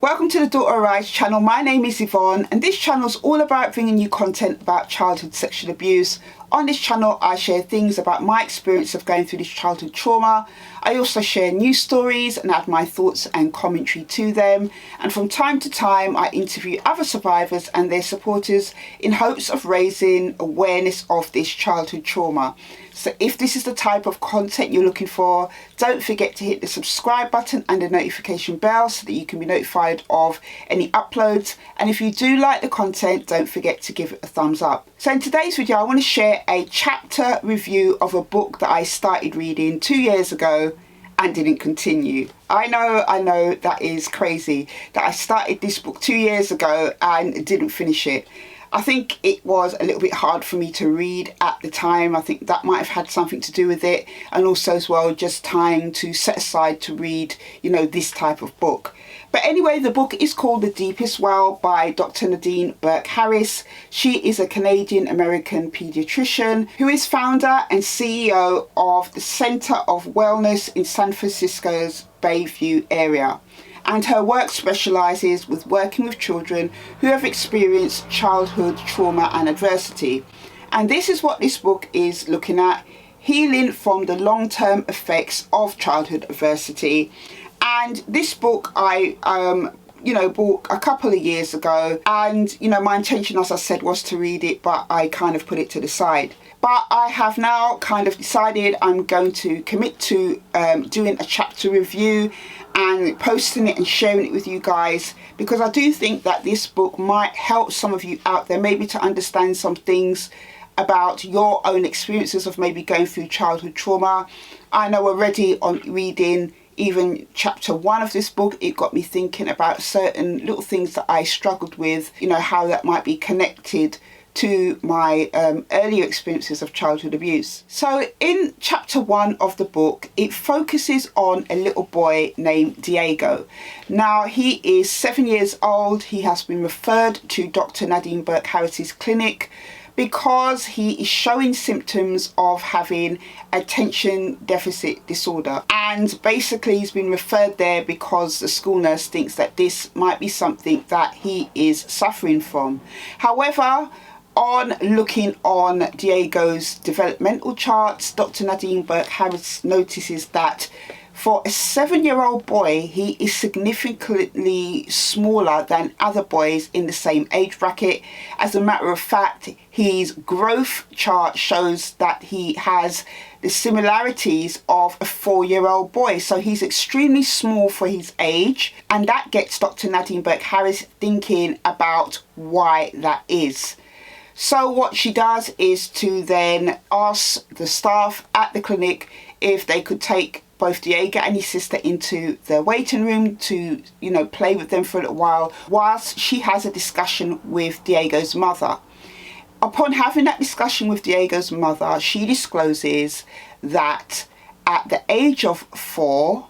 Welcome to the Daughter Arise channel. My name is Yvonne and this channel is all about bringing you content about childhood sexual abuse. On this channel I share things about my experience of going through this childhood trauma. I also share news stories and add my thoughts and commentary to them. And from time to time I interview other survivors and their supporters in hopes of raising awareness of this childhood trauma. So if this is the type of content you're looking for, don't forget to hit the subscribe button and the notification bell so that you can be notified of any uploads. And if you do like the content, don't forget to give it a thumbs up. So in today's video, I want to share a chapter review of a book that I started reading 2 years ago and didn't continue. I know that is crazy that I started this book 2 years ago and didn't finish it. I think it was a little bit hard for me to read at the time. I think that might have had something to do with it, and also as well just time to set aside to read, this type of book. But anyway, the book is called The Deepest Well by Dr Nadine Burke Harris. She is a Canadian-American paediatrician who is founder and CEO of the Center of Wellness in San Francisco's Bayview area. And her work specialises with working with children who have experienced childhood trauma and adversity. And this is what this book is looking at: healing from the long-term effects of childhood adversity. And this book I bought a couple of years ago, and my intention, as I said, was to read it, but I kind of put it to the side. But I have now kind of decided I'm going to commit to doing a chapter review and posting it and sharing it with you guys, because I do think that this book might help some of you out there maybe to understand some things about your own experiences of maybe going through childhood trauma. I know already on reading even chapter 1 of this book, it got me thinking about certain little things that I struggled with, how that might be connected to my earlier experiences of childhood abuse. So in chapter 1 of the book, it focuses on a little boy named Diego. Now he is 7 years old. He has been referred to Dr Nadine Burke Harris's clinic because he is showing symptoms of having attention deficit disorder. And basically he's been referred there because the school nurse thinks that this might be something that he is suffering from. However, on looking on Diego's developmental charts, Dr Nadine Burke Harris notices that for a 7-year-old boy, he is significantly smaller than other boys in the same age bracket. As a matter of fact, his growth chart shows that he has the similarities of a 4-year-old boy. So he's extremely small for his age, and that gets Dr Nadine Burke Harris thinking about why that is. So what she does is to then ask the staff at the clinic if they could take both Diego and his sister into the waiting room to, play with them for a little while, whilst she has a discussion with Diego's mother. Upon having that discussion with Diego's mother, she discloses that at the age of 4,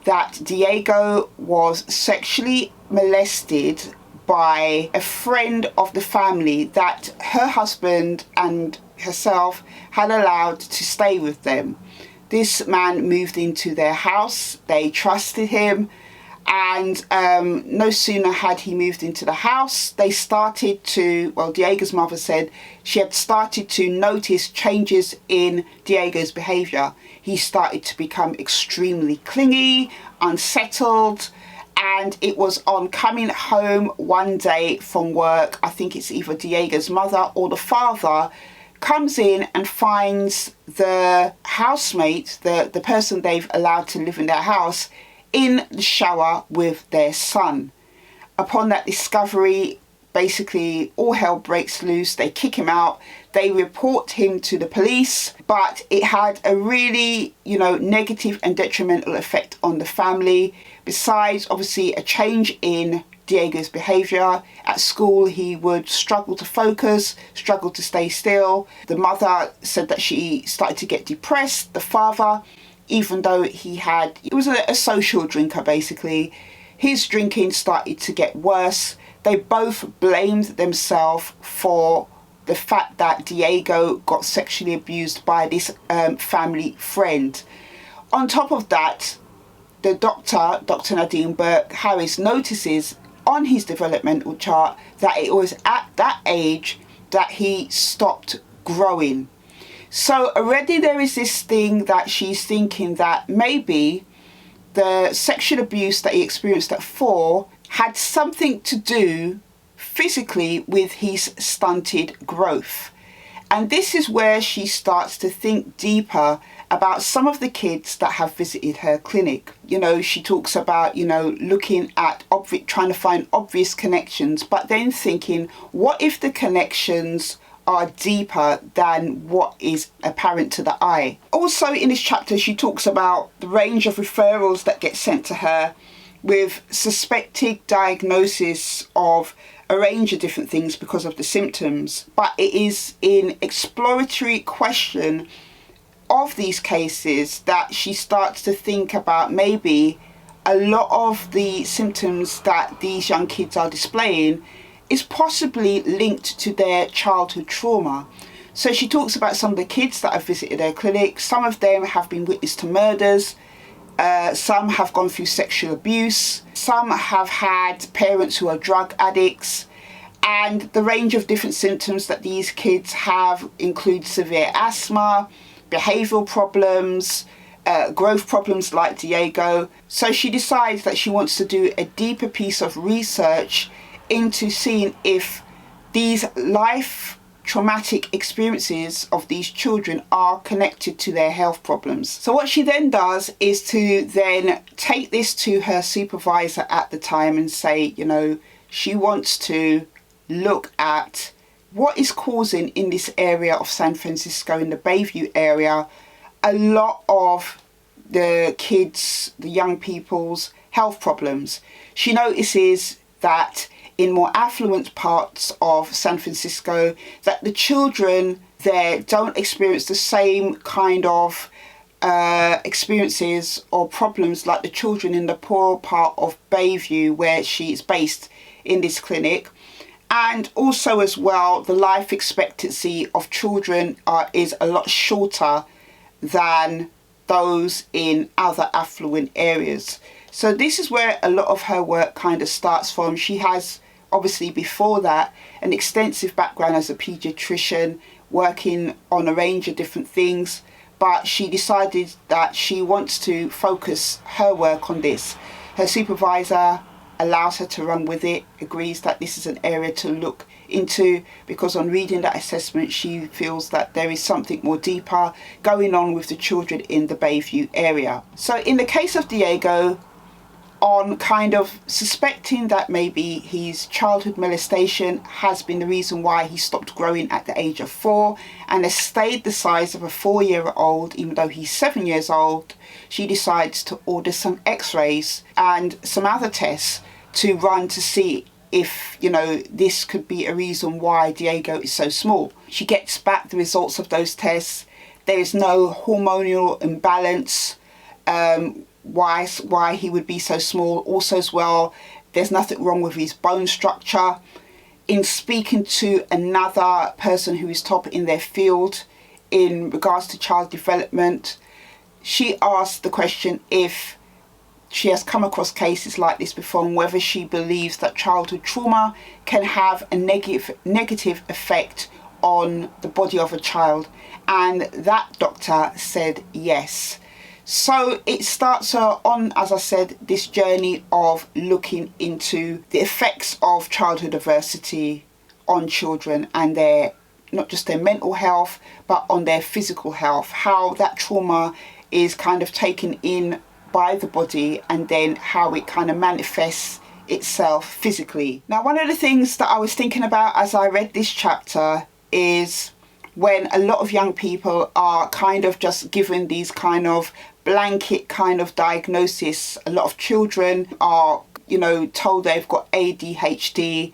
that Diego was sexually molested by a friend of the family that her husband and herself had allowed to stay with them. This man moved into their house, they trusted him, and no sooner had he moved into the house, they started to, Diego's mother said she had started to notice changes in Diego's behaviour. He started to become extremely clingy, unsettled, and it was on coming home one day from work, I think it's either Diego's mother or the father, comes in and finds the housemate, the person they've allowed to live in their house, in the shower with their son. Upon that discovery, basically all hell breaks loose. They kick him out. They report him to the police, but it had a really, negative and detrimental effect on the family. Besides, obviously, a change in Diego's behaviour. At school, he would struggle to focus, struggle to stay still. The mother said that she started to get depressed. The father, even though he was a social drinker basically, his drinking started to get worse. They both blamed themselves for the fact that Diego got sexually abused by this family friend. On top of that, the doctor, Dr Nadine Burke Harris, notices on his developmental chart that it was at that age that he stopped growing. So already there is this thing that she's thinking that maybe the sexual abuse that he experienced at 4 had something to do physically with his stunted growth. And this is where she starts to think deeper about some of the kids that have visited her clinic. You know, she talks about, looking at trying to find obvious connections, but then thinking, what if the connections are deeper than what is apparent to the eye? Also in this chapter, she talks about the range of referrals that get sent to her with suspected diagnosis of a range of different things because of the symptoms. But it is in exploratory question of these cases that she starts to think about maybe a lot of the symptoms that these young kids are displaying is possibly linked to their childhood trauma. So she talks about some of the kids that have visited her clinic. Some of them have been witness to murders. Some have gone through sexual abuse. Some have had parents who are drug addicts. And the range of different symptoms that these kids have include severe asthma, behavioural problems, growth problems like Diego. So she decides that she wants to do a deeper piece of research into seeing if these life traumatic experiences of these children are connected to their health problems. So what she then does is to then take this to her supervisor at the time and say, she wants to look at what is causing in this area of San Francisco, in the Bayview area, a lot of the kids, the young people's health problems. She notices that in more affluent parts of San Francisco, that the children there don't experience the same kind of experiences or problems like the children in the poorer part of Bayview, where she is based in this clinic. And also as well, the life expectancy of children is a lot shorter than those in other affluent areas. So this is where a lot of her work kind of starts from. She has obviously before that an extensive background as a paediatrician, working on a range of different things, but she decided that she wants to focus her work on this. Her supervisor allows her to run with it, agrees that this is an area to look into, because on reading that assessment she feels that there is something more deeper going on with the children in the Bayview area. So in the case of Diego, on kind of suspecting that maybe his childhood molestation has been the reason why he stopped growing at the age of 4 and has stayed the size of a 4-year-old even though he's 7 years old, she decides to order some x-rays and some other tests to run to see if, this could be a reason why Diego is so small. She gets back the results of those tests. There is no hormonal imbalance, why he would be so small. Also as well, there's nothing wrong with his bone structure. In speaking to another person who is top in their field in regards to child development, she asked the question if she has come across cases like this before and whether she believes that childhood trauma can have a negative effect on the body of a child, and that doctor said yes. So it starts her on, as I said, this journey of looking into the effects of childhood adversity on children and their, not just their mental health, but on their physical health, how that trauma is kind of taken in by the body and then how it kind of manifests itself physically. Now, one of the things that I was thinking about as I read this chapter is when a lot of young people are kind of just given these kind of blanket kind of diagnosis. A lot of children are, told they've got ADHD,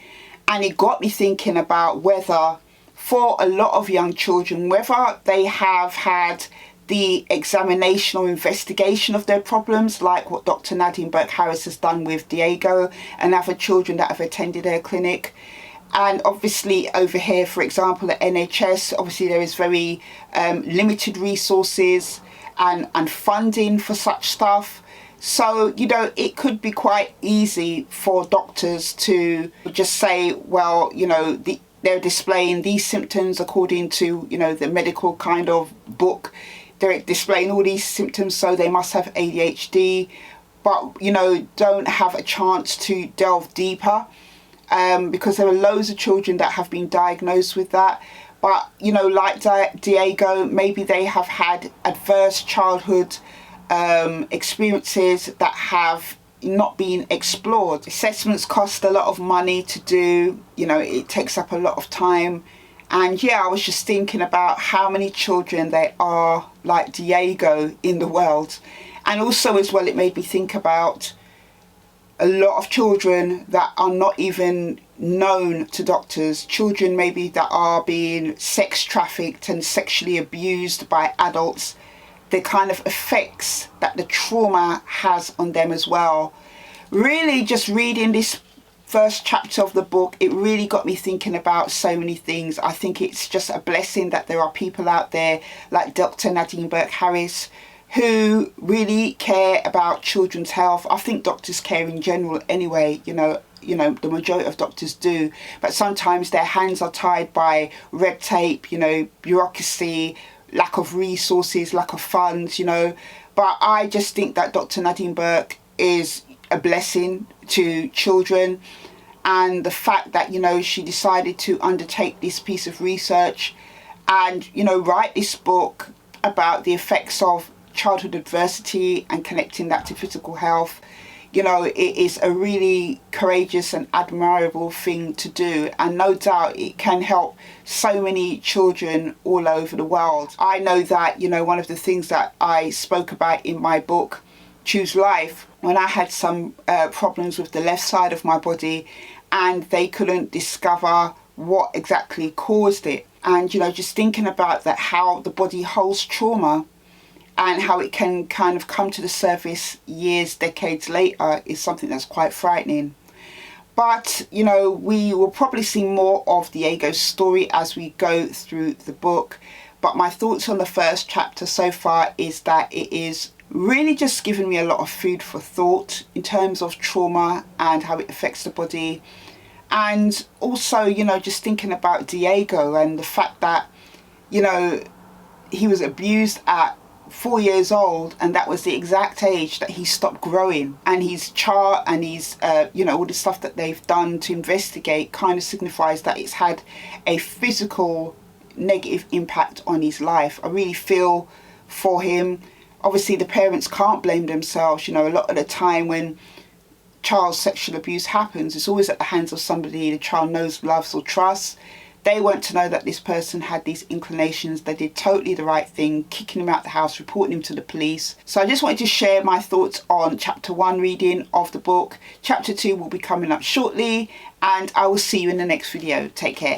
and it got me thinking about whether for a lot of young children, whether they have had the examination or investigation of their problems, like what Dr Nadine Burke Harris has done with Diego and other children that have attended her clinic. And obviously over here, for example, at NHS, obviously there is very limited resources and funding for such stuff. So, you know, it could be quite easy for doctors to just say, well, you know, they're displaying these symptoms according to, you know, the medical kind of book. They're displaying all these symptoms, so they must have ADHD, but, you know, don't have a chance to delve deeper, because there are loads of children that have been diagnosed with that. But, you know, like Diego, maybe they have had adverse childhood experiences that have not been explored. Assessments cost a lot of money to do, you know, it takes up a lot of time. And yeah, I was just thinking about how many children there are like Diego in the world. And also as well, it made me think about a lot of children that are not even known to doctors, children maybe that are being sex trafficked and sexually abused by adults, the kind of effects that the trauma has on them as well. Really, just reading this first chapter of the book, it really got me thinking about so many things. I think it's just a blessing that there are people out there like Dr Nadine Burke Harris who really care about children's health. I think doctors care in general anyway, you know, the majority of doctors do, but sometimes their hands are tied by red tape, you know, bureaucracy, lack of resources, lack of funds, you know. But I just think that Dr Nadine Burke is a blessing to children, and the fact that, you know, she decided to undertake this piece of research and, you know, write this book about the effects of childhood adversity and connecting that to physical health, you know, it is a really courageous and admirable thing to do, and no doubt it can help so many children all over the world. I know that, you know, one of the things that I spoke about in my book Choose Life, when I had some problems with the left side of my body and they couldn't discover what exactly caused it, and, you know, just thinking about that, how the body holds trauma and how it can kind of come to the surface years, decades later, is something that's quite frightening. But, you know, we will probably see more of Diego's story as we go through the book. But my thoughts on the first chapter so far is that it is really just given me a lot of food for thought in terms of trauma and how it affects the body. And also, you know, just thinking about Diego and the fact that, you know, he was abused at 4 years old, and that was the exact age that he stopped growing. And his chart and his, you know, all the stuff that they've done to investigate kind of signifies that it's had a physical negative impact on his life. I really feel for him. Obviously, the parents can't blame themselves. You know, a lot of the time when child sexual abuse happens, it's always at the hands of somebody the child knows, loves or trusts. They weren't to know that this person had these inclinations. They did totally the right thing, kicking him out the house, reporting him to the police. So I just wanted to share my thoughts on chapter 1 reading of the book. Chapter 2 will be coming up shortly, and I will see you in the next video. Take care.